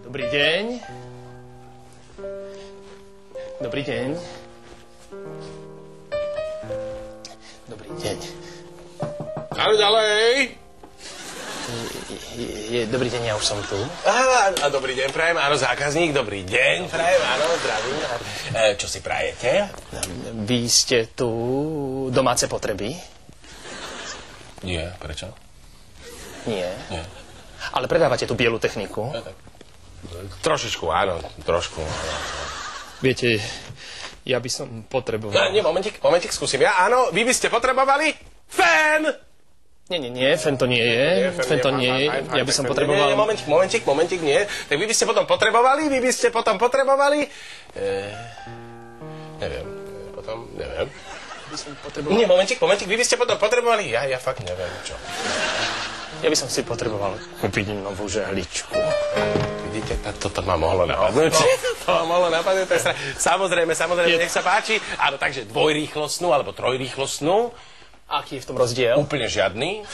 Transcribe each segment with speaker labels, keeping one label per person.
Speaker 1: Dobrý deň. Dobrý deň. Dobrý deň.
Speaker 2: Áno, ďalej.
Speaker 1: Dobrý deň, ja už som tu.
Speaker 2: A dobrý deň, prajem, áno, zákazník, dobrý deň, prajem, áno, zdravím. Čo si prajete?
Speaker 1: Vy ste tu domáce potreby?
Speaker 2: Nie, prečo?
Speaker 1: Nie.
Speaker 2: Nie.
Speaker 1: Ale predávate tú bielu techniku?
Speaker 2: Ja, tak. Trošičku, áno, trošku.
Speaker 1: Viete, ja by som potreboval...
Speaker 2: Nie, momentík, skúsim ja. Áno, vy by ste potrebovali fén!
Speaker 1: Nie, fen to nie je. Fen to nie je. Ja by som potreboval...
Speaker 2: Nie, momentík, nie. Tak vy by ste potom potrebovali, neviem.
Speaker 1: By som potreboval...
Speaker 2: Nie, momentík, vy by ste potom potrebovali, ja fakt neviem, čo.
Speaker 1: Ja by som si potreboval kúpiť novú žehličku.
Speaker 2: Vidíte, toto ma mohlo napadnúť. To ma mohlo napadnúť. Samozrejme, nech sa páči. Áno, takže dvojrýchlostnú alebo trojrýchlostnú.
Speaker 1: Aký je v tom rozdiel?
Speaker 2: Úplne žiadny.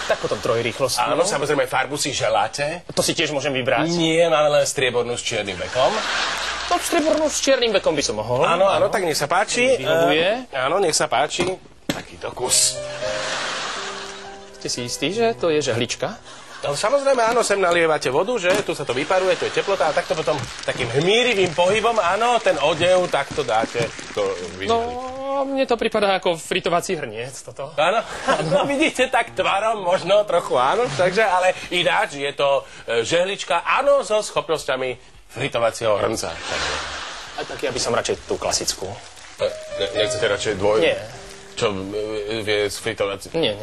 Speaker 1: Tak potom trojrýchlostnú.
Speaker 2: Áno, samozrejme, farbu si želáte.
Speaker 1: To si tiež môžem vybrať?
Speaker 2: Nie, máme len striebornú s čiernym vekom.
Speaker 1: To striebornú s čiernym vekom by som mohol.
Speaker 2: Áno, tak nech sa páči.
Speaker 1: Vyhovuje.
Speaker 2: Áno, nech sa páči. Takýto kus.
Speaker 1: Ste si istí, že to je žehlička?
Speaker 2: No, samozrejme, áno, sem nalievate vodu, že? Tu sa to vyparuje, tu je teplota a takto potom takým hmírivým pohybom, áno, ten odev takto dáte do vyžehličky.
Speaker 1: No, mne to pripadá ako fritovací hrniec, toto.
Speaker 2: Áno, vidíte, tak tvarom možno trochu áno, takže, ale ináč je to žehlička, áno, so schopnosťami fritovacieho hrnca.
Speaker 1: A tak ja by som radšej tú klasickú.
Speaker 2: Nechcete radšej dvoj?
Speaker 1: Nie.
Speaker 2: Čo vie sfritovať?
Speaker 1: Nie,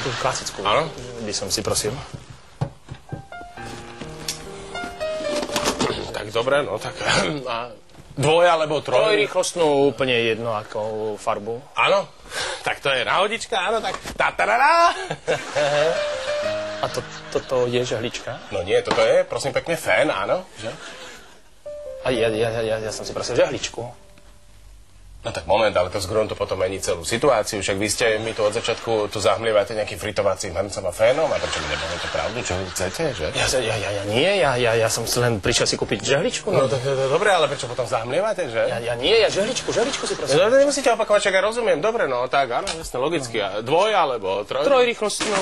Speaker 1: tú klasickú.
Speaker 2: Áno?
Speaker 1: By som si prosil.
Speaker 2: Tak dobre, no tak... A dvoj alebo troj?
Speaker 1: Trojrýchlostnú úplne jedno ako farbu.
Speaker 2: Áno, tak to je náhodička, áno, tak tatarara.
Speaker 1: A toto je žehlička?
Speaker 2: No nie, toto je, prosím pekne, fén, áno, že?
Speaker 1: A ja som si prosil žehličku.
Speaker 2: No tak moment, ale to z gruntu potom mení celú situáciu, však vy ste mi tu od začiatku tu zahmlievate nejakým fritovacím hrncom a fénom, a prečo mi nepoviete pravdu, čo chcete, že?
Speaker 1: Ja som si len prišiel si kúpiť žehličku.
Speaker 2: No to dobre, ale prečo potom zahmlievate, že?
Speaker 1: Ja žehličku si prosím.
Speaker 2: No to nemusíte opakovať, čak ja rozumiem, dobre, no tak, áno, jasne, logicky, a dvoj alebo troj?
Speaker 1: Trojrýchlostnú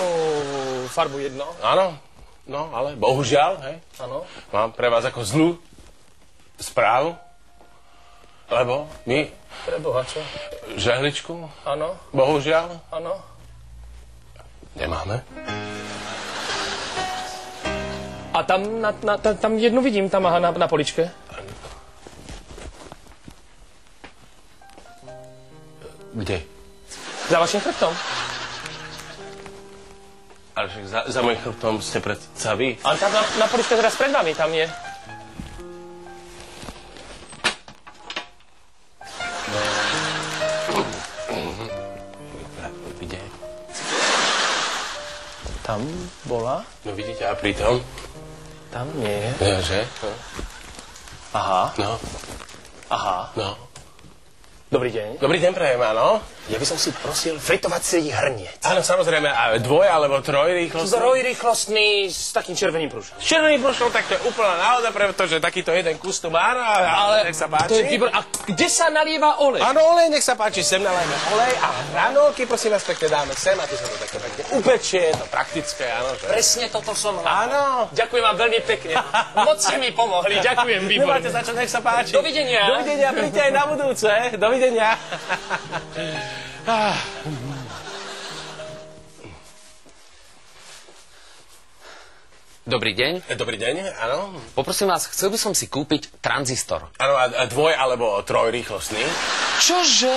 Speaker 1: farbu jedno.
Speaker 2: Áno, no, ale bohužiaľ, hej,
Speaker 1: Áno.
Speaker 2: mám pre vás ako zlú správu, lebo my...
Speaker 1: Preboha, čo?
Speaker 2: Žehličku?
Speaker 1: Áno.
Speaker 2: Bohužiaľ?
Speaker 1: Áno.
Speaker 2: Nemáme.
Speaker 1: A tam jednu vidím, tam na poličke.
Speaker 2: Kde?
Speaker 1: Za vašim chrbtom.
Speaker 2: Ale však za mojím chrbtom ste predsa vy.
Speaker 1: Ale tam na poličke teraz pred vami, tam je. Tam bola?
Speaker 2: No vidíte, a pritom?
Speaker 1: Tam nie je.
Speaker 2: Že? No.
Speaker 1: Aha.
Speaker 2: No.
Speaker 1: Aha.
Speaker 2: No.
Speaker 1: Dobrý deň.
Speaker 2: Dobrý deň, prajem, áno.
Speaker 1: Ja by som si prosil fritovací hrniec.
Speaker 2: Áno, samozrejme, a dvoj alebo trojrýchlostný.
Speaker 1: Trojrýchlostný s takým červeným prúžkom.
Speaker 2: S červeným prúžkom, tak to je úplná náhoda, pretože takýto jeden kus tu má, ale nech sa páči.
Speaker 1: A kde sa nalieva olej?
Speaker 2: Áno, olej, nech sa páči, sem nalejme olej a hranolky, prosím vás, pekne dáme sem a tu sa to také pekne upečie, je to praktické, áno. Že?
Speaker 1: Presne toto som hľadal.
Speaker 2: Áno.
Speaker 1: Ďakujem vám veľmi pekne. Moc ste mi pomohli, ďakujem, výborne.
Speaker 2: Nemáte za čo, nech sa páči.
Speaker 1: Dovidenia.
Speaker 2: Dovidenia, príďte aj na budúce. Dovidenia.
Speaker 3: Dobrý deň.
Speaker 2: Dobrý deň, áno.
Speaker 3: Poprosím vás, chcel by som si kúpiť tranzistor.
Speaker 2: Áno, a dvoj alebo trojrýchlostný.
Speaker 3: Čože?